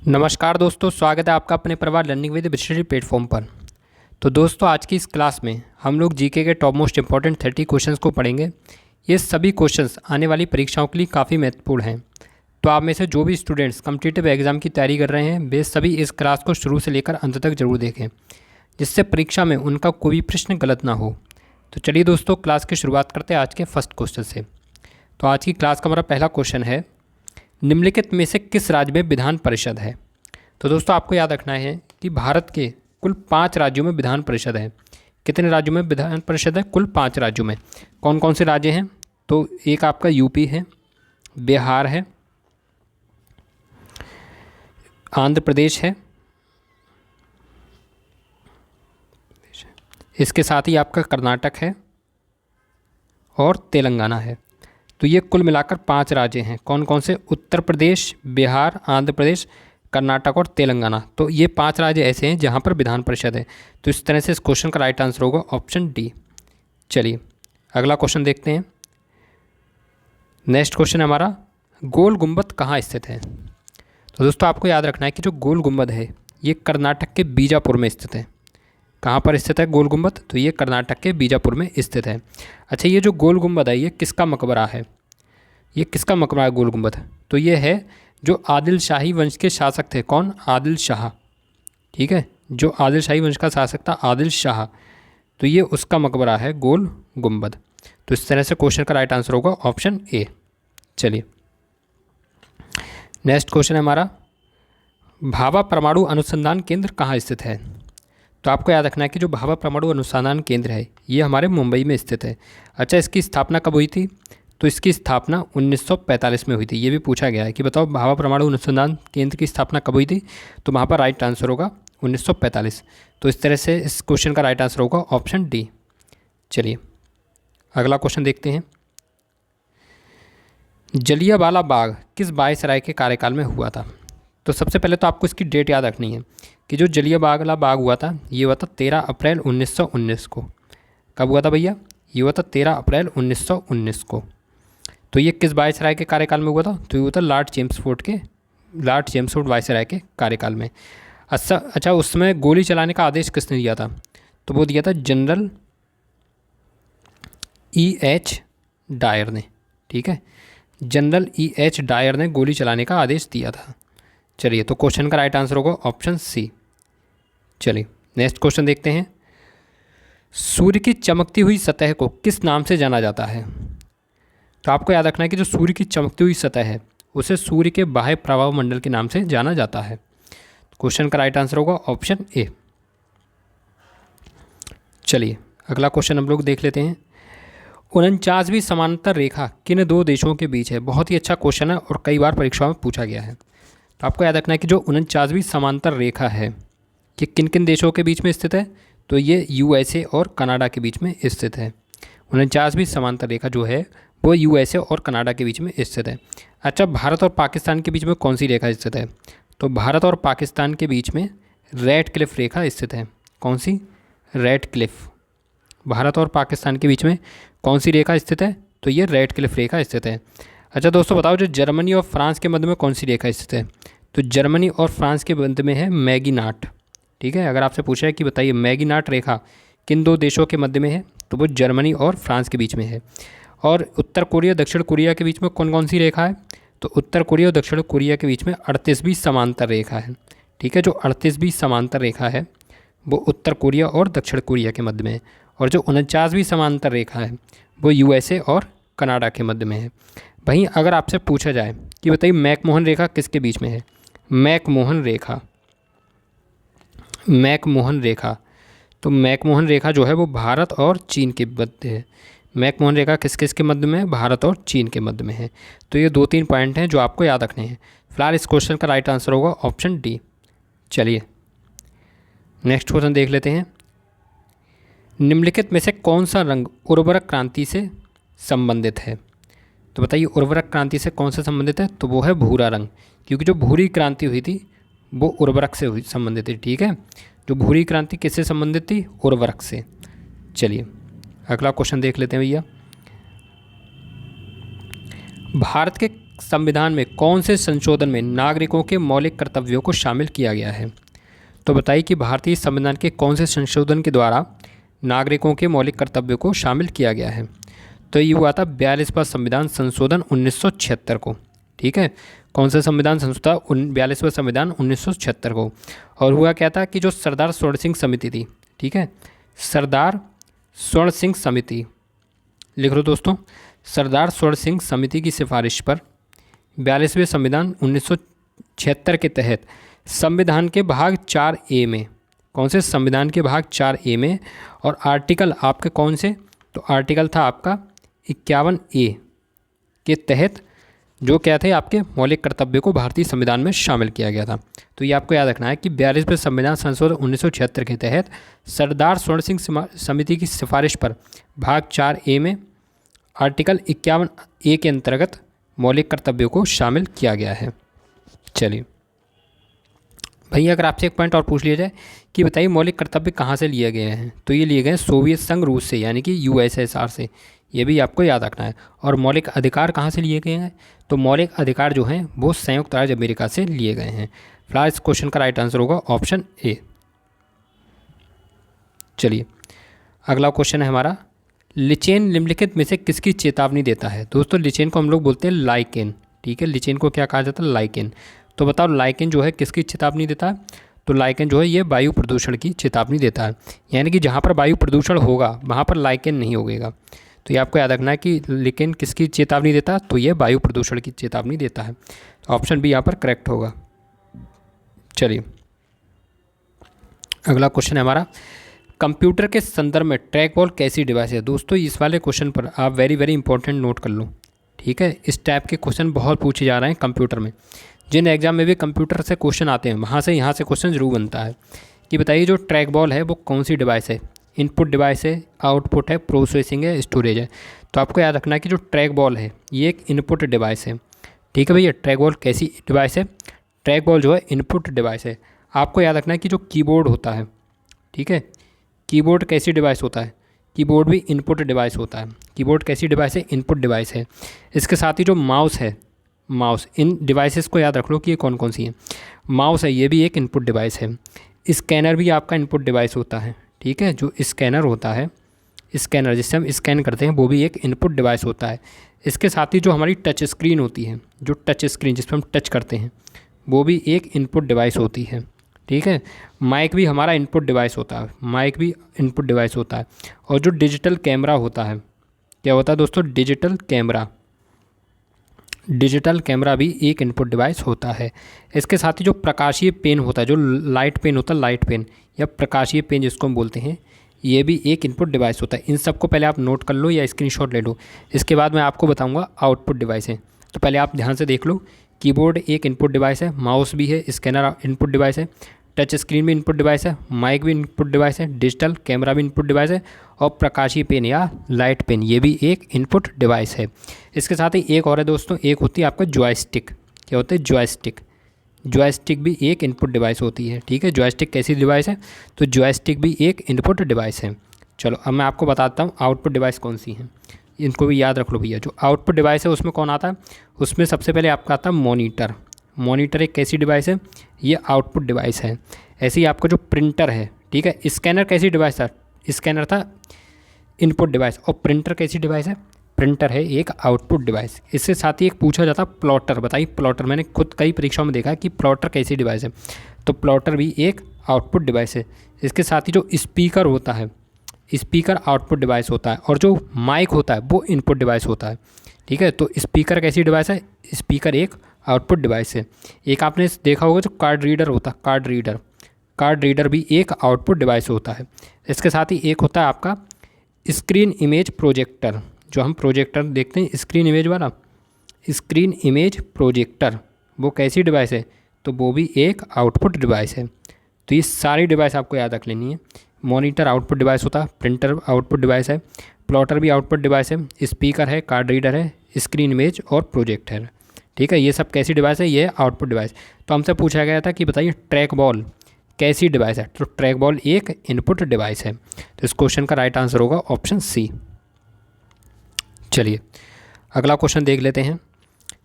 नमस्कार दोस्तों, स्वागत है आपका अपने परिवार लर्निंग विद स्टडी प्लेटफॉर्म पर। तो दोस्तों, आज की इस क्लास में हम लोग जीके के टॉप मोस्ट इंपॉर्टेंट 30 क्वेश्चंस को पढ़ेंगे। ये सभी क्वेश्चंस आने वाली परीक्षाओं के लिए काफ़ी महत्वपूर्ण हैं। तो आप में से जो भी स्टूडेंट्स कॉम्पिटिटिव एग्जाम की तैयारी कर रहे हैं, वे सभी इस क्लास को शुरू से लेकर अंत तक जरूर देखें, जिससे परीक्षा में उनका कोई भी प्रश्न गलत ना हो। तो चलिए दोस्तों, क्लास की शुरुआत करते हैं आज के फर्स्ट क्वेश्चन से। तो आज की क्लास का हमारा पहला क्वेश्चन है, निम्नलिखित में से किस राज्य में विधान परिषद है। तो दोस्तों, आपको याद रखना है कि भारत के कुल 5 राज्यों में विधान परिषद है। कितने राज्यों में विधान परिषद है? कुल 5 राज्यों में। कौन कौन से राज्य हैं? तो एक आपका यूपी है, बिहार है, आंध्र प्रदेश है, इसके साथ ही आपका कर्नाटक है और तेलंगाना है। तो ये कुल मिलाकर 5 राज्य हैं। कौन कौन से? उत्तर प्रदेश, बिहार, आंध्र प्रदेश, कर्नाटक और तेलंगाना। तो ये 5 राज्य ऐसे हैं जहाँ पर विधान परिषद है। तो इस तरह से इस क्वेश्चन का राइट आंसर होगा ऑप्शन डी। चलिए अगला क्वेश्चन देखते हैं। नेक्स्ट क्वेश्चन है हमारा, गोल गुंबद कहाँ स्थित है। तो दोस्तों, आपको याद रखना है कि जो गोल गुंबद है ये कर्नाटक के बीजापुर में स्थित है। कहाँ पर स्थित है गोल गुंबद? तो ये कर्नाटक के बीजापुर में स्थित है। अच्छा, ये जो गोल गुंबद है ये किसका मकबरा है? ये किसका मकबरा है गोल गुंबद? तो ये है जो आदिल शाही वंश के शासक थे। कौन? आदिल शाह। ठीक है, जो आदिल शाही वंश का शासक था आदिल शाह, तो ये उसका मकबरा है गोल गुंबद। तो इस तरह से क्वेश्चन का राइट आंसर होगा ऑप्शन ए। चलिए नेक्स्ट क्वेश्चन है हमारा, भाभा परमाणु अनुसंधान केंद्र कहाँ स्थित है। तो आपको याद रखना है कि जो भाभा परमाणु अनुसंधान केंद्र है ये हमारे मुंबई में स्थित है। अच्छा, इसकी स्थापना कब हुई थी? तो इसकी स्थापना 1945 में हुई थी। ये भी पूछा गया है कि बताओ भाभा परमाणु अनुसंधान केंद्र की स्थापना कब हुई थी। तो वहाँ पर राइट आंसर होगा 1945। तो इस तरह से इस क्वेश्चन का राइट आंसर होगा ऑप्शन डी। चलिए अगला क्वेश्चन देखते हैं, जलियांवाला बाग किस वायसराय के कार्यकाल में हुआ था। तो सबसे पहले तो आपको इसकी डेट याद रखनी है कि जो जलियांवाला बाग हुआ था ये हुआ था 13 अप्रैल 1919 को। कब हुआ था भैया? ये हुआ था 13 अप्रैल 1919 को। तो ये किस वायसराय के कार्यकाल में हुआ था? तो ये हुआ था लॉर्ड चेम्सफोर्ड वायसराय के कार्यकाल में। अच्छा, उसमें गोली चलाने का आदेश किसने दिया था? तो वो दिया था जनरल E.H. डायर ने। ठीक है, जनरल E.H. डायर ने गोली चलाने का आदेश दिया था। चलिए, तो क्वेश्चन का राइट आंसर होगा ऑप्शन सी। चलिए नेक्स्ट क्वेश्चन देखते हैं, सूर्य की चमकती हुई सतह को किस नाम से जाना जाता है। तो आपको याद रखना है कि जो सूर्य की चमकती हुई सतह है उसे सूर्य के बाह्य प्रभाव मंडल के नाम से जाना जाता है। क्वेश्चन का राइट आंसर होगा ऑप्शन ए। चलिए अगला क्वेश्चन हम लोग देख लेते हैं, 49वीं समांतर रेखा किन 2 देशों के बीच है। बहुत ही अच्छा क्वेश्चन है और कई बार परीक्षाओं में पूछा गया है। तो आपको याद रखना है कि जो 49वीं समांतर रेखा है ये किन किन देशों के बीच में स्थित है। तो ये USA और कनाडा के बीच में स्थित है। 49वीं समांतर रेखा जो है वो USA और कनाडा के बीच में स्थित है। अच्छा, भारत और पाकिस्तान के बीच में कौन सी रेखा स्थित है? तो भारत और पाकिस्तान के बीच में रेड क्लिफ रेखा स्थित है। कौन सी? Red Cliff. भारत और पाकिस्तान के बीच में कौन सी रेखा स्थित है? तो ये रेड क्लिफ रेखा स्थित है। अच्छा दोस्तों, बताओ जो जर्मनी और फ्रांस के मध्य में कौन सी रेखा स्थित है। तो जर्मनी और फ्रांस के मध्य में है मैगीनाट। ठीक है, अगर आपसे पूछा है कि बताइए मैगीनाट रेखा किन 2 देशों के मध्य में है, तो वो जर्मनी और फ्रांस के बीच में है। और उत्तर कोरिया दक्षिण कोरिया के बीच में कौन कौन सी रेखा है? तो उत्तर कोरिया और दक्षिण कोरिया के बीच में 38वीं समांतर रेखा है। ठीक है, जो 38वीं समांतर रेखा है वो उत्तर कोरिया और दक्षिण कोरिया के मध्य में है। और जो 49वीं समांतर रेखा है वो USA और कनाडा के मध्य में है। वहीं अगर आपसे पूछा जाए कि बताइए मैकमोहन रेखा किसके बीच में है। मैकमोहन रेखा, तो मैकमोहन रेखा जो है वो भारत और चीन के मध्य है। मैकमोहन रेखा किस किस के मध्य में है? भारत और चीन के मध्य में है। तो ये 2-3 पॉइंट हैं जो आपको याद रखने हैं। फिलहाल इस क्वेश्चन का राइट आंसर होगा ऑप्शन डी। चलिए नेक्स्ट क्वेश्चन देख लेते हैं, निम्नलिखित में से कौन सा रंग उर्वरक क्रांति से संबंधित है। तो बताइए उर्वरक क्रांति से कौन सा संबंधित है? तो वो है भूरा रंग, क्योंकि जो भूरी क्रांति हुई थी वो उर्वरक से संबंधित थी। ठीक है, जो भूरी क्रांति किससे संबंधित थी? उर्वरक से। चलिए अगला क्वेश्चन देख लेते हैं भैया, भारत के संविधान में कौन से संशोधन में नागरिकों के मौलिक कर्तव्यों को शामिल किया गया है? तो बताइए कि भारतीय संविधान के कौन से संशोधन के द्वारा नागरिकों के मौलिक कर्तव्यों को शामिल किया गया है? तो ये हुआ था 42वां संविधान संशोधन 1976 को। ठीक है, कौन सा संविधान संशोधन? 42वां संविधान 1976 को। और हुआ क्या था कि जो सरदार स्वर्ण सिंह समिति थी, ठीक है, सरदार स्वर्ण सिंह समिति, लिख लो दोस्तों, सरदार स्वर्ण सिंह समिति की सिफारिश पर 42वें संविधान 1976 के तहत संविधान के भाग 4A में, कौन से संविधान के भाग 4A में, और आर्टिकल आपके कौन से? तो आर्टिकल था आपका 51A के तहत जो क्या थे आपके मौलिक कर्तव्य को भारतीय संविधान में शामिल किया गया था। तो ये आपको याद रखना है कि 42वें संविधान संशोधन 1976 के तहत सरदार स्वर्ण सिंह समिति की सिफारिश पर भाग 4A में आर्टिकल 51A के अंतर्गत मौलिक कर्तव्यों को शामिल किया गया है। चलिए भैया, अगर आपसे एक पॉइंट और पूछ लिया जाए कि बताइए मौलिक कर्तव्य कहाँ से लिए गए हैं, तो ये लिए गए सोवियत संघ रूस से, यानी कि USSR से। ये भी आपको याद रखना है। और मौलिक अधिकार कहाँ से लिए गए हैं? तो मौलिक अधिकार जो हैं वो संयुक्त राज्य अमेरिका से लिए गए हैं। फिलहाल इस क्वेश्चन का राइट आंसर होगा ऑप्शन A। चलिए अगला क्वेश्चन है हमारा, लिचेन निम्नलिखित में से किसकी चेतावनी देता है? दोस्तों लिचेन को हम लोग बोलते हैं लाइकेन। ठीक है, लिचेन को क्या कहा जाता है? लाइकेन। तो बताओ लाइकेन जो है किसकी चेतावनी देता है? तो लाइकेन जो है ये वायु प्रदूषण की चेतावनी देता है, यानी कि जहाँ पर वायु प्रदूषण होगा वहाँ पर लाइकेन नहीं होगा। तो ये आपको याद रखना है कि लिचेन किसकी चेतावनी देता है? तो ये वायु प्रदूषण की चेतावनी देता है। ऑप्शन बी यहाँ पर करेक्ट होगा। चलिए अगला क्वेश्चन है हमारा, कंप्यूटर के संदर्भ में ट्रैक बॉल कैसी डिवाइस है? दोस्तों इस वाले क्वेश्चन पर आप वेरी इंपॉर्टेंट नोट कर लो। ठीक है, इस टाइप के क्वेश्चन बहुत पूछे जा रहे हैं कंप्यूटर में। जिन एग्जाम में भी कंप्यूटर से क्वेश्चन आते हैं वहाँ से यहाँ से क्वेश्चन जरूर बनता है कि बताइए जो ट्रैक बॉल है वो कौन सी डिवाइस है? इनपुट डिवाइस है, आउटपुट है, प्रोसेसिंग है, स्टोरेज है। तो आपको याद रखना है कि जो ट्रैक बॉल है ये एक इनपुट डिवाइस है। ठीक है भैया, ट्रैक बॉल कैसी डिवाइस है? ट्रैक बॉल जो है इनपुट डिवाइस है। आपको याद रखना है कि जो कीबोर्ड होता है, ठीक है, कीबोर्ड कैसी डिवाइस होता है? कीबोर्ड भी इनपुट डिवाइस होता है। कीबोर्ड कैसी डिवाइस है? इनपुट डिवाइस है। इसके साथ ही जो माउस है, माउस, इन डिवाइसेस को याद रख लो कि ये कौन कौन सी हैं। माउस है, ये भी एक इनपुट डिवाइस है। स्कैनर भी आपका इनपुट डिवाइस होता है। ठीक है, जो स्कैनर होता है, स्कैनर जिससे हम स्कैन करते हैं वो भी एक इनपुट डिवाइस होता है। इसके साथ ही जो हमारी टच स्क्रीन होती है, जो टच स्क्रीन जिस पर हम टच करते हैं वो भी एक इनपुट डिवाइस होती है। ठीक है, माइक भी हमारा इनपुट डिवाइस होता है, माइक भी इनपुट डिवाइस होता है। और जो डिजिटल कैमरा होता है, क्या होता है दोस्तों? डिजिटल कैमरा, डिजिटल कैमरा भी एक इनपुट डिवाइस होता है। इसके साथ ही जो प्रकाशीय पेन होता है, जो लाइट पेन होता है, लाइट पेन या प्रकाशीय पेन जिसको हम बोलते हैं, ये भी एक इनपुट डिवाइस होता है। इन सबको पहले आप नोट कर लो या स्क्रीनशॉट ले लो। इसके बाद मैं आपको बताऊंगा आउटपुट डिवाइस है। तो पहले आप ध्यान से देख लो, कीबोर्ड एक इनपुट डिवाइस है, माउस भी है, स्कैनर इनपुट डिवाइस है, टच स्क्रीन भी इनपुट डिवाइस है, माइक भी इनपुट डिवाइस है, डिजिटल कैमरा भी इनपुट डिवाइस है, और प्रकाशीय पेन या लाइट पेन ये भी एक इनपुट डिवाइस है। इसके साथ ही एक और है दोस्तों, एक होती है आपका जॉयस्टिक। क्या होता है? जॉयस्टिक। जॉयस्टिक भी एक इनपुट डिवाइस होती है। ठीक है, जॉयस्टिक कैसी डिवाइस है? तो जॉयस्टिक भी एक इनपुट डिवाइस है। चलो अब मैं आपको बताता हूँ आउटपुट डिवाइस कौन सी हैं, इनको भी याद रख लो भैया। जो आउटपुट डिवाइस है उसमें कौन आता है? उसमें सबसे पहले आपका आता है मॉनिटर। मॉनिटर एक कैसी डिवाइस है? ये आउटपुट डिवाइस है। ऐसे ही आपका जो प्रिंटर है, ठीक है, स्कैनर कैसी डिवाइस था? स्कैनर था इनपुट डिवाइस। और प्रिंटर कैसी डिवाइस है? प्रिंटर है एक आउटपुट डिवाइस। इसके साथ ही एक पूछा जाता प्लॉटर। बताइए प्लॉटर, मैंने खुद कई परीक्षाओं में देखा है कि प्लॉटर कैसी डिवाइस है। तो प्लॉटर भी एक आउटपुट डिवाइस है। इसके साथ ही जो स्पीकर होता है, स्पीकर आउटपुट डिवाइस होता है। और जो माइक होता है वो इनपुट डिवाइस होता है। ठीक है, तो स्पीकर कैसी डिवाइस है? स्पीकर एक आउटपुट डिवाइस है। एक आपने देखा होगा जो कार्ड रीडर होता है, कार्ड रीडर, कार्ड रीडर भी एक आउटपुट डिवाइस होता है। इसके साथ ही एक होता है आपका स्क्रीन इमेज प्रोजेक्टर, जो हम प्रोजेक्टर देखते हैं स्क्रीन इमेज वाला, स्क्रीन इमेज प्रोजेक्टर, वो कैसी डिवाइस है? तो वो भी एक आउटपुट डिवाइस है। तो ये सारी डिवाइस आपको याद रख लेनी है। मॉनिटर आउटपुट डिवाइस होता है, प्रिंटर आउटपुट डिवाइस है, प्लॉटर भी आउटपुट डिवाइस है, स्पीकर है, कार्ड रीडर है, स्क्रीन इमेज और प्रोजेक्टर। ठीक है, ये सब कैसी डिवाइस है? ये आउटपुट डिवाइस। तो हमसे पूछा गया था कि बताइए ट्रैक बॉल कैसी डिवाइस है? तो ट्रैक बॉल एक इनपुट डिवाइस है। तो इस क्वेश्चन का राइट आंसर होगा ऑप्शन सी। चलिए अगला क्वेश्चन देख लेते हैं।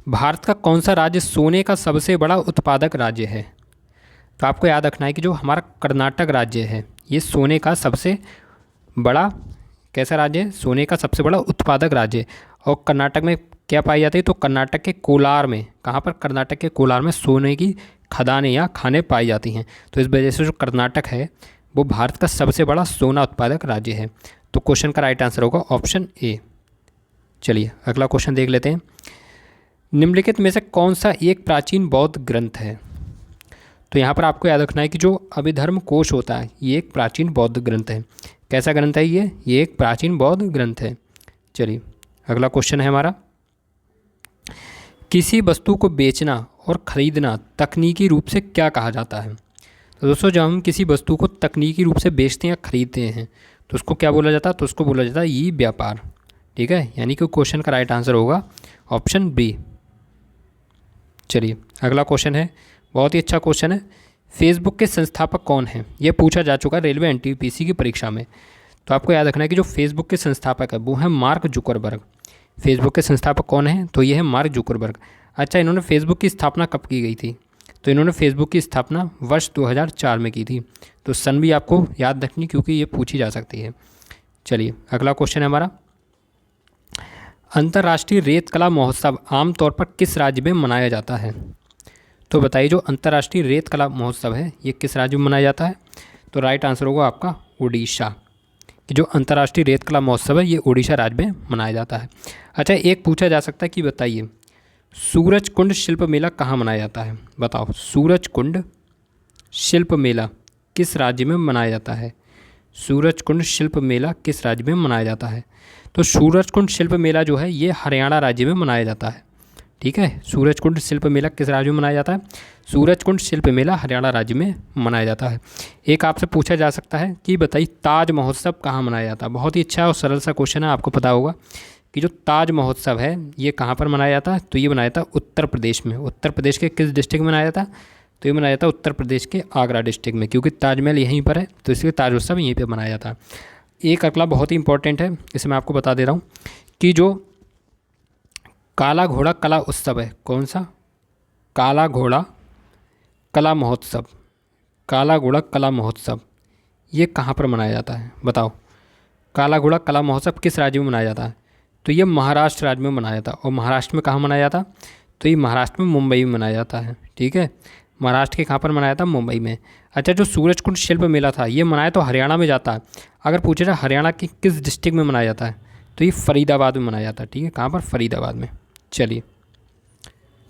भारत का कौन सा राज्य सोने का सबसे बड़ा उत्पादक राज्य है? तो आपको याद रखना है कि जो हमारा कर्नाटक राज्य है ये सोने का सबसे बड़ा कैसा राज्य है? सोने का सबसे बड़ा उत्पादक राज्य है। और कर्नाटक में क्या पाई जाती है? तो कर्नाटक के कोलार में, कहाँ पर? कर्नाटक के कोलार में सोने की खदानें या खानें पाई जाती हैं। तो इस वजह से जो कर्नाटक है वो भारत का सबसे बड़ा सोना उत्पादक राज्य है। तो क्वेश्चन का राइट आंसर होगा ऑप्शन ए। चलिए अगला क्वेश्चन देख लेते हैं। निम्नलिखित में से कौन सा एक प्राचीन बौद्ध ग्रंथ है? तो यहाँ पर आपको याद रखना है कि जो अभिधर्म कोश होता है ये एक प्राचीन बौद्ध ग्रंथ है। कैसा ग्रंथ है ये एक प्राचीन बौद्ध ग्रंथ है। चलिए अगला क्वेश्चन है हमारा, किसी वस्तु को बेचना और ख़रीदना तकनीकी रूप से क्या कहा जाता है? तो दोस्तों जब हम किसी वस्तु को तकनीकी रूप से बेचते हैं या ख़रीदते हैं तो उसको क्या बोला जाता है? तो उसको बोला जाता है ई व्यापार। ठीक है, यानी कि क्वेश्चन का राइट आंसर होगा ऑप्शन बी। चलिए अगला क्वेश्चन है, बहुत ही अच्छा क्वेश्चन है। फेसबुक के संस्थापक कौन हैं? ये पूछा जा चुका रेलवे एनटीपीसी की परीक्षा में। तो आपको याद रखना है कि जो फेसबुक के संस्थापक है वो है मार्क जुकरबर्ग। फेसबुक के संस्थापक कौन हैं? तो ये है मार्क जुकरबर्ग। अच्छा, इन्होंने फेसबुक की स्थापना कब की गई थी? तो इन्होंने फेसबुक की स्थापना वर्ष 2004 में की थी। तो सन भी आपको याद रखनी क्योंकि ये पूछी जा सकती है। चलिए अगला क्वेश्चन है हमारा, अंतर्राष्ट्रीय रेत कला महोत्सव आमतौर पर किस राज्य में मनाया जाता है? तो बताइए जो अंतर्राष्ट्रीय रेत कला महोत्सव है ये किस राज्य में मनाया जाता है? तो राइट आंसर होगा आपका उड़ीसा, कि जो अंतर्राष्ट्रीय रेत कला महोत्सव है ये उड़ीसा राज्य में मनाया जाता है। अच्छा, एक पूछा जा सकता है कि बताइए सूरज कुंड शिल्प मेला कहाँ मनाया जाता है? बताओ सूरज कुंड शिल्प मेला किस राज्य में मनाया जाता है? सूरज कुंड शिल्प मेला किस राज्य में मनाया जाता है? तो सूरज कुंड शिल्प मेला जो है ये हरियाणा राज्य में मनाया जाता है। ठीक है, सूरज कुंड शिल्प मेला किस राज्य में मनाया जाता है? सूरज कुंड शिल्प मेला हरियाणा राज्य में मनाया जाता है। एक आपसे पूछा जा सकता है कि बताइए ताज महोत्सव कहाँ मनाया जाता है? बहुत ही अच्छा और सरल सा क्वेश्चन है, आपको पता होगा कि जो ताज महोत्सव है ये कहाँ पर मनाया जाता है? तो ये मनाया जाता है उत्तर प्रदेश में। उत्तर प्रदेश के किस डिस्ट्रिक्ट में मनाया जाता है? तो ये मनाया जाता है उत्तर प्रदेश के आगरा डिस्ट्रिक्ट में, क्योंकि ताजमहल यहीं पर है तो इसलिए ताज उत्सव यहीं पर मनाया जाता है। एक अगला बहुत ही इंपॉर्टेंट है, इसे मैं आपको बता दे रहा हूँ कि जो काला घोड़ा कला उत्सव है, कौन सा? काला घोड़ा कला महोत्सव। काला घोड़ा कला महोत्सव ये कहाँ पर मनाया जाता है? बताओ काला घोड़ा कला महोत्सव किस राज्य में मनाया जाता है? तो ये महाराष्ट्र राज्य में मनाया जाता है। और महाराष्ट्र में कहाँ मनाया जाता? तो ये महाराष्ट्र में मुंबई में मनाया जाता है। ठीक है, महाराष्ट्र के कहाँ पर मनाया था? मुंबई में। अच्छा, जो सूरज कुंड शिल्प मेला था ये मनाया तो हरियाणा में जाता है। अगर पूछे जाए हरियाणा के किस डिस्ट्रिक्ट में मनाया जाता है तो ये फरीदाबाद में मनाया जाता है। ठीक है, कहाँ पर? फरीदाबाद में। चलिए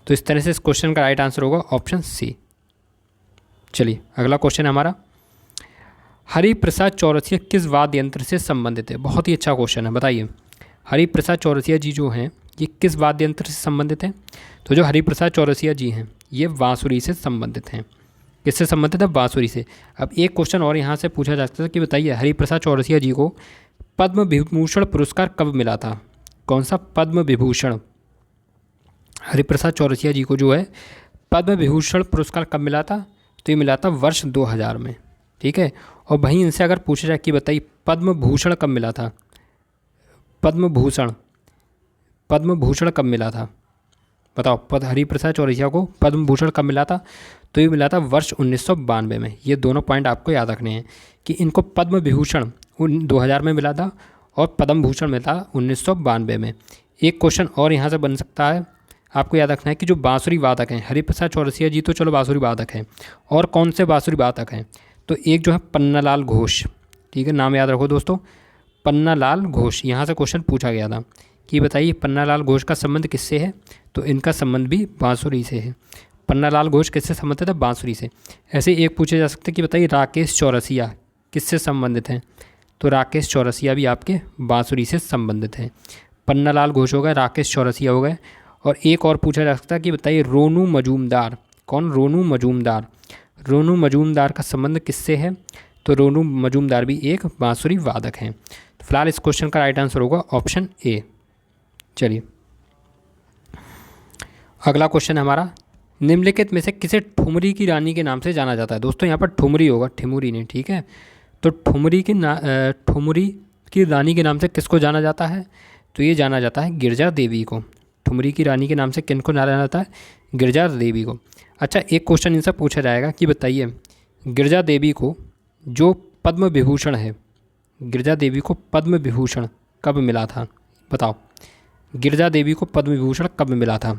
तो इस तरह से इस क्वेश्चन का राइट आंसर होगा ऑप्शन सी। चलिए अगला क्वेश्चन है हमारा, हरिप्रसाद चौरसिया किस वाद्य यंत्र से संबंधित है? बहुत ही अच्छा क्वेश्चन है, बताइए हरिप्रसाद चौरसिया जी जो हैं ये किस वाद्य यंत्र से संबंधित हैं? तो जो हरिप्रसाद चौरसिया जी हैं ये बांसुरी से संबंधित हैं। किससे संबंधित है? बांसुरी से। अब एक क्वेश्चन और यहाँ से पूछा जा सकता है कि बताइए हरिप्रसाद चौरसिया जी को पद्म विभूषण पुरस्कार कब मिला था? कौन सा पद्म विभूषण? हरिप्रसाद चौरसिया जी को जो है पद्म विभूषण पुरस्कार कब मिला था? तो ये मिला था वर्ष 2000 में। ठीक है, और वहीं इनसे अगर पूछा जाए कि बताइए पद्म भूषण कब मिला था? पद्म भूषण कब मिला था? बताओ हरिप्रसाद चौरसिया को पद्म भूषण कब मिला था? तो ये मिला था वर्ष 1992 में। ये दोनों पॉइंट आपको याद रखने हैं कि इनको पद्म विभूषण 2000 में मिला था और पद्म भूषण मिला 1992 में। एक क्वेश्चन और यहाँ से बन सकता है, आपको याद रखना है कि जो बांसुरी वादक हैं हरिप्रसाद चौरसिया जी तो चलो बांसुरी वादक हैं, और कौन से बांसुरी वादक हैं? तो एक जो है पन्नालाल घोष। ठीक है, नाम याद रखो दोस्तों, पन्नालाल घोष। यहाँ से क्वेश्चन पूछा गया था कि बताइए पन्नालाल घोष का संबंध किससे है? तो इनका संबंध भी बांसुरी से है। पन्नालाल घोष किससे संबंधित है? बांसुरी से। ऐसे एक पूछे जा सकते हैं कि बताइए राकेश चौरसिया किससे संबंधित हैं? तो राकेश चौरसिया भी आपके बांसुरी से संबंधित हैं। पन्नालाल घोष हो गए, राकेश चौरसिया हो गए। और एक और पूछा जा सकता है कि बताइए रोनू मजूमदार। कौन? रोनू मजूमदार। रोनू मजूमदार का संबंध किससे है? तो रोनू मजूमदार भी एक बांसुरी वादक हैं। तो फिलहाल इस क्वेश्चन का राइट आंसर होगा ऑप्शन ए। चलिए अगला क्वेश्चन हमारा, निम्नलिखित में से किसे ठुमरी की रानी के नाम से जाना जाता है? दोस्तों यहाँ पर ठुमरी होगा, ठिमुरी नहीं। ठीक है, तो ठुमरी की रानी के नाम से किसको जाना जाता है? तो ये जाना जाता है गिरजा देवी को। ठुमरी की रानी के नाम से किनको जाना जाता है? गिरजा देवी को। अच्छा, एक क्वेश्चन इनसे पूछा जाएगा कि बताइए गिरजा देवी को जो पद्म विभूषण है, गिरजा देवी को पद्म विभूषण कब मिला था? बताओ, गिरजा देवी को पद्म विभूषण कब मिला था?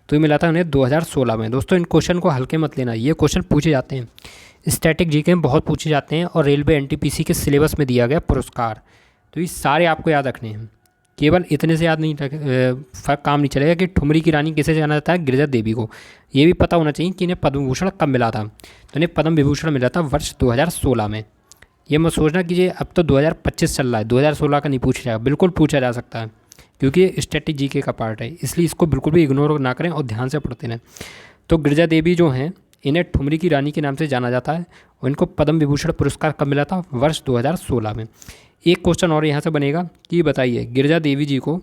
तो ये मिला था उन्हें 2016 में। दोस्तों, इन क्वेश्चन को हल्के मत लेना, ये क्वेश्चन पूछे जाते हैं, स्टैटिक जीके में बहुत पूछे जाते हैं और रेलवे एनटीपीसी के सिलेबस में दिया गया पुरस्कार। तो ये सारे आपको याद रखने हैं, केवल इतने से याद नहीं काम नहीं चलेगा कि ठुमरी की रानी किसे जाना जाता है? गिरजा देवी को। ये भी पता होना चाहिए कि इन्हें पद्म विभूषण कब मिला था। तो इन्हें पद्म विभूषण मिला था वर्ष 2016 में। ये मत सोचना कि ये अब तो 2025 चल रहा है, 2016 का नहीं पूछा जाएगा, बिल्कुल पूछा जा सकता है क्योंकि ये स्टैटिक जीके का पार्ट है, इसलिए इसको बिल्कुल भी इग्नोर ना करें और ध्यान से पढ़ते रहें। तो गिरजा देवी जो हैं इन्हें ठुमरी की रानी के नाम से जाना जाता है और इनको पद्म विभूषण पुरस्कार कब मिला था? वर्ष 2016 में। एक क्वेश्चन और यहाँ से बनेगा कि बताइए गिरजा देवी जी को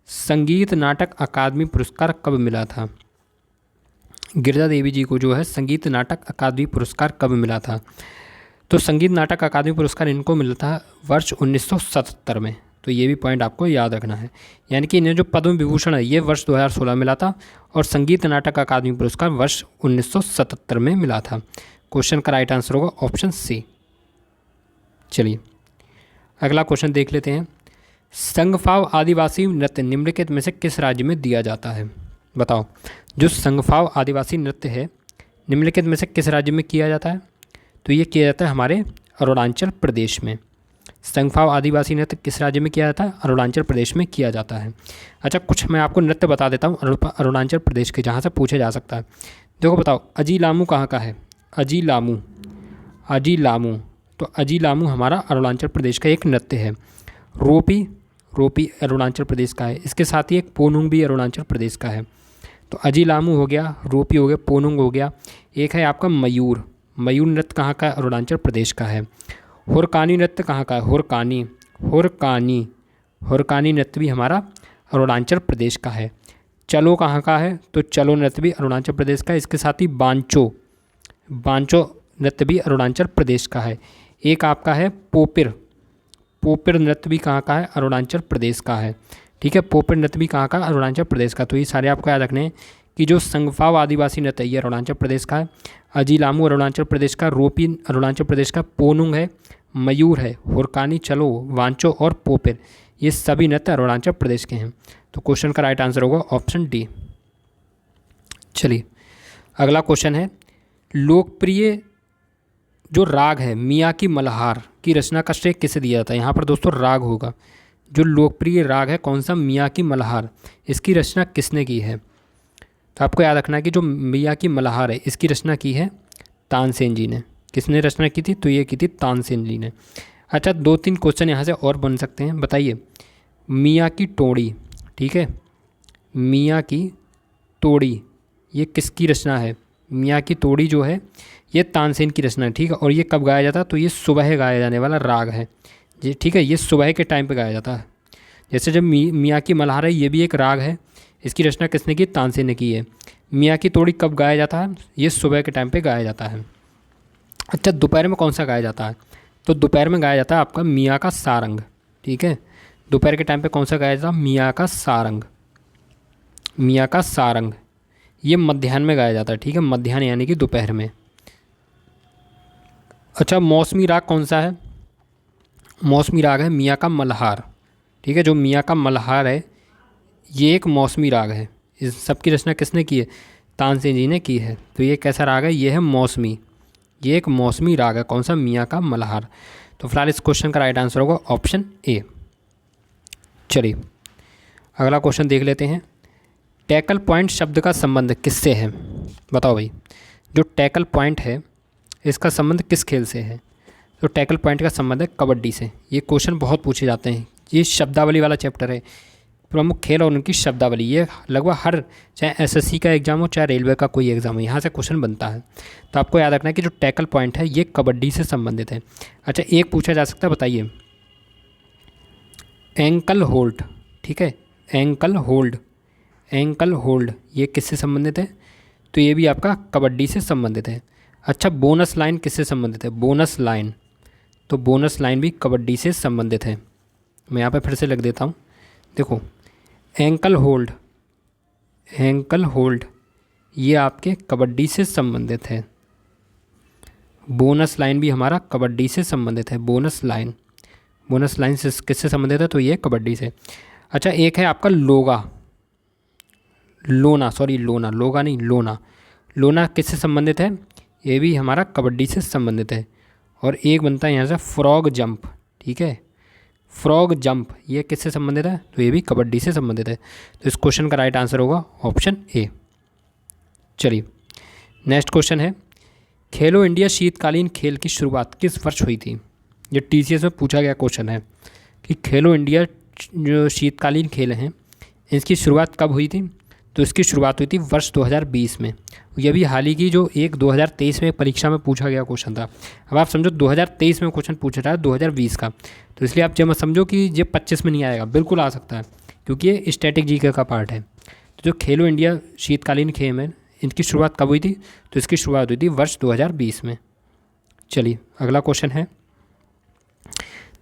संगीत नाटक अकादमी पुरस्कार कब मिला था? गिरजा देवी जी को जो है संगीत नाटक अकादमी पुरस्कार कब मिला था? तो संगीत नाटक अकादमी पुरस्कार इनको मिला था वर्ष 1977 में। तो ये भी पॉइंट आपको याद रखना है, यानी कि इन्हें जो पद्म विभूषण है ये वर्ष 2016 मिला था और संगीत नाटक अकादमी पुरस्कार वर्ष 1977 में मिला था। क्वेश्चन का राइट आंसर होगा ऑप्शन सी। चलिए अगला क्वेश्चन देख लेते हैं। संगफाव आदिवासी नृत्य निम्नलिखित में से किस राज्य में दिया जाता है? बताओ, जो संगफाव आदिवासी नृत्य है निम्नलिखित में से किस राज्य में किया जाता है? तो ये किया जाता है हमारे अरुणाचल प्रदेश में। संगफाव आदिवासी नृत्य किस राज्य में किया जाता है? अरुणाचल प्रदेश में किया जाता है। अच्छा, कुछ मैं आपको नृत्य बता देता हूँ अरुणाचल प्रदेश के, जहाँ से पूछा जा सकता है। देखो बताओ, अजीलामू कहाँ का है? अजीलामू, अजीलामू, तो अजीलामू हमारा अरुणाचल प्रदेश का एक नृत्य है। रोपी, रोपी अरुणाचल प्रदेश का है। इसके साथ ही एक पोनुंग भी अरुणाचल प्रदेश का है। तो अजीलामू हो गया, रोपी हो गया, पोनुंग हो गया। एक है आपका मयूर, मयूर नृत्य कहाँ का है? अरुणाचल प्रदेश का है। हुरकानी नृत्य कहाँ का है? हुरकानी, हुरकानी, हुरकानी नृत्य भी हमारा अरुणाचल प्रदेश का है। चलो कहाँ का है? तो चलो नृत्य भी अरुणाचल प्रदेश का है। इसके साथ ही बांचो, बांचो नृत्य भी अरुणाचल प्रदेश का है। एक आपका है पोपिर, पोपिर नृत्य भी कहाँ का है? अरुणाचल प्रदेश का है। ठीक है, पोपिर नृत्य भी कहाँ का? अरुणाचल प्रदेश का। तो ये सारे आपको याद रखने हैं कि जो संगफाव आदिवासी नृत्य ये अरुणाचल प्रदेश का है, अजीलामू अरुणाचल प्रदेश का, रोपी अरुणाचल प्रदेश का, पोनुंग है, मयूर है, हुरकानी, चलो, वांचो और पोपिर, ये सभी नृत्य अरुणाचल प्रदेश के हैं। तो क्वेश्चन का राइट आंसर होगा ऑप्शन डी। चलिए अगला क्वेश्चन है, लोकप्रिय जो राग है मियाँ की मल्हार की रचना का श्रेय किसे दिया जाता है? यहाँ पर दोस्तों राग होगा। जो लोकप्रिय राग है कौन सा? मियाँ की मल्हार, इसकी रचना किसने की है? तो आपको याद रखना है कि जो मियाँ की मल्हार है इसकी रचना की है तानसेन जी ने। किसने रचना की थी? तो ये की थी तानसेन जी ने। अच्छा, 2-3 क्वेश्चन यहाँ से और बन सकते हैं। बताइए मियाँ की टोड़ी, ठीक है, मियाँ की तोड़ी ये किसकी रचना है? मियाँ की तोड़ी जो है ये तानसेन की रचना है। ठीक है, और ये कब गाया जाता है? तो ये सुबह गाया जाने वाला राग है ये। ठीक है, ये सुबह के टाइम पे गाया जाता है। जैसे जब मियाँ की मल्हार है ये भी एक राग है, इसकी रचना किसने की? तानसेन ने की है। मियाँ की तोड़ी कब गाया जाता है? ये सुबह के टाइम पे गाया जाता है। अच्छा, दोपहर में कौन सा गाया जाता है? तो दोपहर में गाया जाता है आपका मियाँ का सारंग। ठीक है, दोपहर के टाइम पे कौन सा गाया जाता है? मियाँ का सारंग, मियाँ का सारंग। ये मध्याह्न में गाया जाता है। ठीक है, मध्याह्न यानी कि दोपहर में। अच्छा, मौसमी राग कौन सा है? मौसमी राग है मियाँ का मल्हार। ठीक है, जो मियाँ का मल्हार है ये एक मौसमी राग है। इस सब की रचना किसने की है? तानसेन जी ने की है। तो ये कैसा राग है? ये है मौसमी, ये एक मौसमी राग है। कौन सा? मियाँ का मल्हार। तो फिलहाल इस क्वेश्चन का राइट आंसर होगा ऑप्शन ए। चलिए अगला क्वेश्चन देख लेते हैं। टैकल पॉइंट शब्द का संबंध किससे है? बताओ भाई, जो टैकल पॉइंट है इसका संबंध किस खेल से है? तो टैकल पॉइंट का संबंध है कबड्डी से। ये क्वेश्चन बहुत पूछे जाते हैं। ये शब्दावली वाला चैप्टर है, प्रमुख खेल और उनकी शब्दावली। ये लगभग हर, चाहे एसएससी का एग्जाम हो चाहे रेलवे का कोई एग्जाम हो, यहाँ से क्वेश्चन बनता है। तो आपको याद रखना है कि जो टैकल पॉइंट है ये कबड्डी से संबंधित है। अच्छा, एक पूछा जा सकता है, बताइए एंकल होल्ड। ठीक है, एंकल होल्ड, एंकल होल्ड ये किससे संबंधित है? तो ये भी आपका कबड्डी से संबंधित है। अच्छा, बोनस लाइन किससे संबंधित है? बोनस लाइन, तो बोनस लाइन भी कबड्डी से संबंधित है। मैं यहाँ पे फिर से लिख देता हूँ। देखो, एंकल होल्ड एंकल होल्ड, ये आपके कबड्डी से संबंधित है। बोनस लाइन भी हमारा कबड्डी से संबंधित है। बोनस लाइन से किससे संबंधित है? तो ये कबड्डी से। अच्छा, एक है आपका लोगा, लोना, सॉरी लोना, लोगा नहीं लोना। लोना किससे संबंधित है? ये भी हमारा कबड्डी से संबंधित है। और एक बनता है यहाँ से फ्रॉग जंप, ठीक है, फ्रॉग जंप, ये किससे संबंधित है? तो ये भी कबड्डी से संबंधित है। तो इस क्वेश्चन का राइट आंसर होगा ऑप्शन ए। चलिए नेक्स्ट क्वेश्चन है, खेलो इंडिया शीतकालीन खेल की शुरुआत किस वर्ष हुई थी? ये टीसीएस में पूछा गया क्वेश्चन है कि खेलो इंडिया जो शीतकालीन खेल हैं इसकी शुरुआत कब हुई थी? तो इसकी शुरुआत हुई थी वर्ष 2020 में। ये भी हाल ही की जो एक 2023 में परीक्षा में पूछा गया क्वेश्चन था। अब आप समझो 2023 में क्वेश्चन पूछा था 2020 का, तो इसलिए आप जब मत समझो कि ये 25 में नहीं आएगा, बिल्कुल आ सकता है क्योंकि ये स्टैटिक जीके का पार्ट है। तो जो खेलो इंडिया शीतकालीन खेल है इनकी शुरुआत कब हुई थी? तो इसकी शुरुआत हुई थी वर्ष 2020 में। चलिए अगला क्वेश्चन है,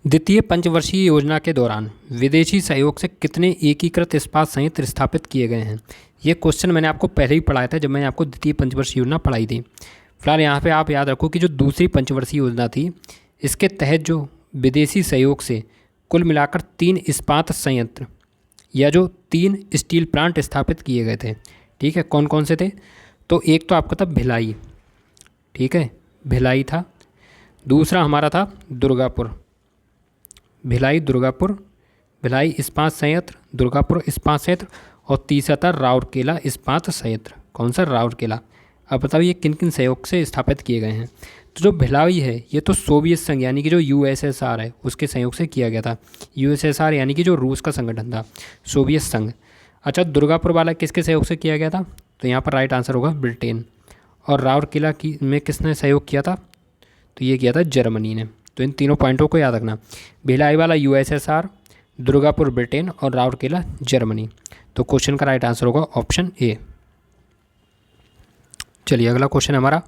द्वितीय पंचवर्षीय योजना के दौरान विदेशी सहयोग से कितने एकीकृत इस्पात संयंत्र स्थापित किए गए हैं? ये क्वेश्चन मैंने आपको पहले ही पढ़ाया था जब मैंने आपको द्वितीय पंचवर्षीय योजना पढ़ाई थी। फिलहाल यहाँ पे आप याद रखो कि जो दूसरी पंचवर्षीय योजना थी इसके तहत जो विदेशी सहयोग से कुल मिलाकर 3 इस्पात संयंत्र या जो 3 स्टील प्लांट स्थापित किए गए थे। ठीक है, कौन कौन से थे? तो एक तो आपका था भिलाई, ठीक है, भिलाई था। दूसरा हमारा था दुर्गापुर, भिलाई दुर्गापुर, भिलाई इस्पात संयंत्र, दुर्गापुर इस्पात संयंत्र। और तीसरा था राउरकेला इस्पात संयंत्र। कौन सा? राउरकेला। अब बताओ ये किन किन सहयोग से स्थापित किए गए हैं? तो जो भिलाई है ये तो सोवियत संघ यानी कि जो यूएसएसआर है उसके सहयोग से किया गया था। यूएसएसआर यानी कि जो रूस का संगठन था, सोवियत संघ। अच्छा, दुर्गापुर वाला किसके सहयोग से किया गया था? तो यहाँ पर राइट आंसर होगा ब्रिटेन। और राउरकेला की में किसने सहयोग किया था? तो ये किया था जर्मनी ने। तो इन तीनों पॉइंटों को याद रखना, भिलाई वाला यूएसएसआर, दुर्गापुर ब्रिटेन और राउरकेला जर्मनी। तो क्वेश्चन का राइट आंसर होगा ऑप्शन ए। चलिए अगला क्वेश्चन हमारा,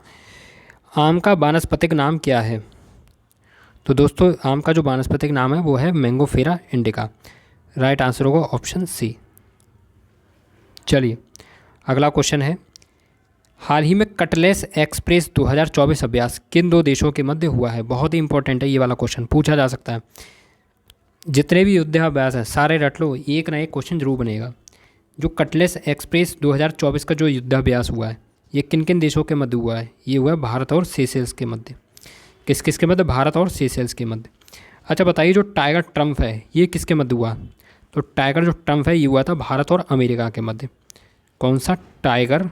आम का वानस्पतिक नाम क्या है? तो दोस्तों आम का जो वानस्पतिक नाम है वो है मैंगोफेरा इंडिका। राइट आंसर होगा ऑप्शन सी। चलिए अगला क्वेश्चन है, हाल ही में कटलेस एक्सप्रेस 2024 अभ्यास किन 2 देशों के मध्य हुआ है? बहुत ही इंपॉर्टेंट है ये वाला क्वेश्चन, पूछा जा सकता है। जितने भी युद्धाभ्यास हैं सारे रट लो, एक ना एक क्वेश्चन जरूर बनेगा। जो कटलेस एक्सप्रेस 2024 का जो युद्धाभ्यास हुआ है ये किन किन देशों के मध्य हुआ है? ये हुआ है भारत और सेशेल्स के मध्य। किस किस के मध्य? भारत और सेशेल्स के मध्य। अच्छा बताइए, जो टाइगर ट्रम्प है ये किसके मध्य हुआ? तो टाइगर जो ट्रम्प है ये हुआ था भारत और अमेरिका के मध्य। कौन सा? Tiger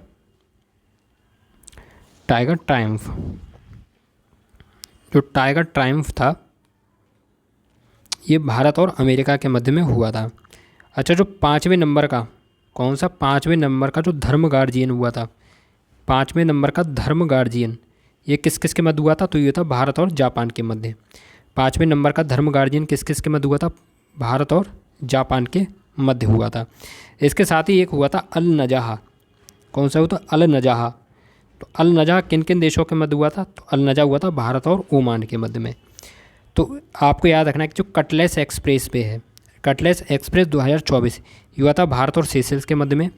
Triumph. जो टाइगर ट्रायम्फ था ये भारत और अमेरिका के मध्य में हुआ था। अच्छा, जो 5वें नंबर का, कौन सा? 5वें नंबर का जो धर्म गार्जियन हुआ था, 5वें नंबर का धर्म गार्जियन, ये किस किस के मध्य हुआ था? तो ये था भारत और जापान के मध्य। 5वें नंबर का धर्म गार्जियन किस किस के मध्य हुआ था? भारत और जापान के मध्य हुआ था। इसके साथ ही एक हुआ था अल नजाहा। कौन सा हुआ था? अल नजाहा। तो अल नजाहा किन किन देशों के मध्य हुआ था? तो अल नजाहा हुआ था भारत और ओमान के मध्य में। तो आपको याद रखना है कि जो कटलेस एक्सप्रेस पे है, कटलेस एक्सप्रेस 2024 ये हुआ था भारत और सेशेल्स के मध्य में।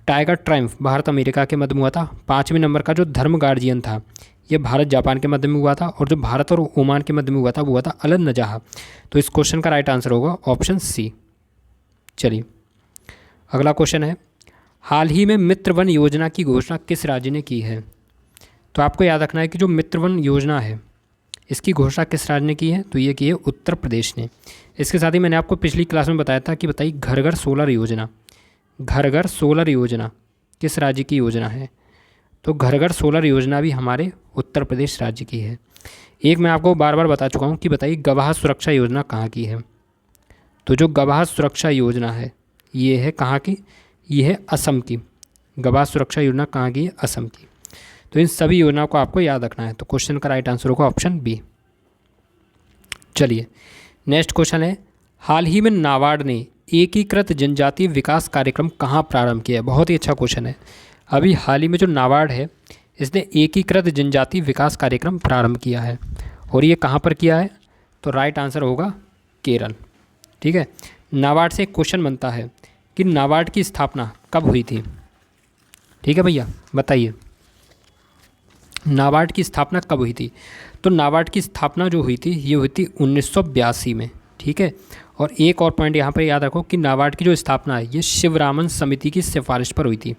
टाइगर ट्रायम्फ भारत अमेरिका के मध्य में हुआ था। 5वें नंबर का जो धर्म गार्जियन था ये भारत जापान के मध्य में हुआ था। और जो भारत और ओमान के मध्य में हुआ था वो हुआ था अल नजाहा। तो इस क्वेश्चन का राइट आंसर होगा ऑप्शन सी। चलिए अगला क्वेश्चन है, हाल ही में मित्र वन योजना की घोषणा किस राज्य ने की है? तो आपको याद रखना है कि जो मित्र वन योजना है इसकी घोषणा किस राज्य ने की है? तो ये की है उत्तर प्रदेश ने। इसके साथ ही मैंने आपको पिछली क्लास में बताया था कि बताइए घर घर सोलर योजना, घर घर सोलर योजना किस राज्य की योजना है? तो घर घर सोलर योजना भी हमारे उत्तर प्रदेश राज्य की है। एक मैं आपको बार बार बता चुका हूँ कि बताइए गवाह सुरक्षा योजना कहाँ की है? तो जो गवाह सुरक्षा योजना है ये है कहाँ की? ये है असम की। गवाह सुरक्षा योजना कहाँ की है? असम की। तो इन सभी योजनाओं को आपको याद रखना है। तो क्वेश्चन का राइट आंसर होगा ऑप्शन बी। चलिए नेक्स्ट क्वेश्चन है, हाल ही में नाबार्ड ने एकीकृत जनजातीय विकास कार्यक्रम कहाँ प्रारंभ किया है? बहुत ही अच्छा क्वेश्चन है। अभी हाल ही में जो नाबार्ड है इसने एकीकृत जनजातीय विकास कार्यक्रम प्रारंभ किया है। और ये कहाँ पर किया है? तो राइट आंसर होगा केरल। ठीक है, नाबार्ड से एक क्वेश्चन बनता है कि नाबार्ड की स्थापना कब हुई थी। ठीक है भैया, बताइए नाबार्ड की स्थापना कब हुई थी। तो नाबार्ड की स्थापना जो हुई थी ये हुई थी 1982 में। ठीक है, और एक और पॉइंट यहाँ पर याद रखो कि नाबार्ड की जो स्थापना है ये शिवरामन समिति की सिफारिश पर हुई थी।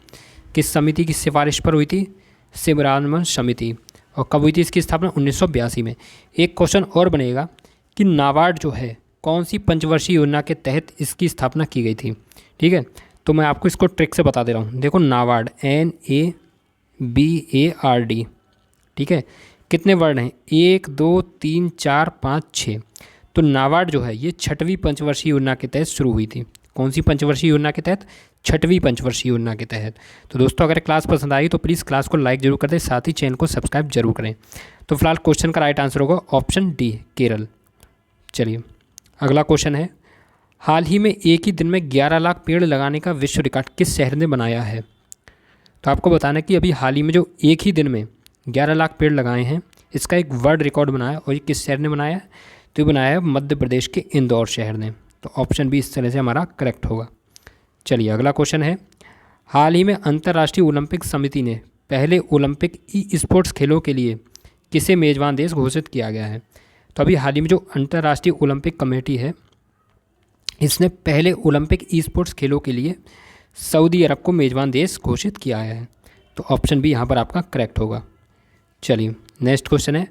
किस समिति की सिफारिश पर हुई थी? शिवरामन समिति। और कब हुई थी इसकी स्थापना? 1982 में। एक क्वेश्चन और बनेगा कि नाबार्ड जो है कौन सी पंचवर्षीय योजना के तहत इसकी स्थापना की गई थी। ठीक है, तो मैं आपको इसको ट्रिक से बता दे रहा हूँ। देखो नाबार्ड NABARD, ठीक है, कितने वर्ड हैं? 1 2 3 4 5 6। तो नाबार्ड जो है ये 6वीं पंचवर्षीय योजना के तहत शुरू हुई थी। कौन सी पंचवर्षीय योजना के तहत? 6वीं पंचवर्षीय योजना के तहत। तो दोस्तों अगर क्लास पसंद आई तो प्लीज़ क्लास को लाइक जरूर कर दें, साथ ही चैनल को सब्सक्राइब जरूर करें। तो फिलहाल क्वेश्चन का राइट आंसर होगा ऑप्शन डी, केरल। चलिए अगला क्वेश्चन है, हाल ही में एक ही दिन में 11 लाख पेड़ लगाने का विश्व रिकॉर्ड किस शहर ने बनाया है। तो आपको बताना है कि अभी हाल ही में जो एक ही दिन में 11 लाख पेड़ लगाए हैं इसका एक वर्ल्ड रिकॉर्ड बनाया और ये किस शहर ने बनाया है? तो ये बनाया है मध्य प्रदेश के इंदौर शहर ने। तो ऑप्शन बी इस तरह से हमारा करेक्ट होगा। चलिए अगला क्वेश्चन है, हाल ही में अंतर्राष्ट्रीय ओलंपिक समिति ने पहले ओलंपिक ई स्पोर्ट्स खेलों के लिए किसे मेज़बान देश घोषित किया गया है। तो अभी हाल ही में जो अंतर्राष्ट्रीय ओलंपिक कमेटी है इसने पहले ओलंपिक ई स्पोर्ट्स खेलों के लिए सऊदी अरब को मेज़बान देश घोषित किया है। तो ऑप्शन बी यहाँ पर आपका करेक्ट होगा। चलिए नेक्स्ट क्वेश्चन है,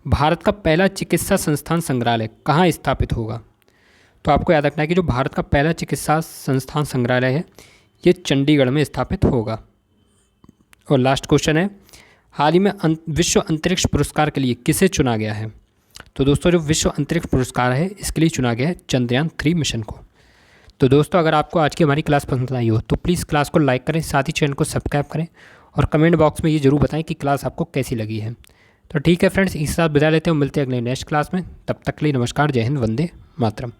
भारत का पहला चिकित्सा संस्थान संग्रहालय कहाँ स्थापित होगा। तो आपको याद रखना है कि जो भारत का पहला चिकित्सा संस्थान संग्रहालय है ये चंडीगढ़ में स्थापित होगा। और लास्ट क्वेश्चन है, हाल ही में विश्व अंतरिक्ष पुरस्कार के लिए किसे चुना गया है। तो दोस्तों जो विश्व अंतरिक्ष पुरस्कार है इसके लिए चुना गया है चंद्रयान 3 मिशन को। तो दोस्तों अगर आपको आज की हमारी क्लास पसंद आई हो तो प्लीज़ क्लास को लाइक करें, साथ ही चैनल को सब्सक्राइब करें और कमेंट बॉक्स में ये जरूर बताएं कि क्लास आपको कैसी लगी है। तो ठीक है फ्रेंड्स, इस साथ विदा लेते हैं, मिलते हैं अगले नेक्स्ट क्लास में। तब तक के लिए नमस्कार, जय हिंद, वंदे मातरम।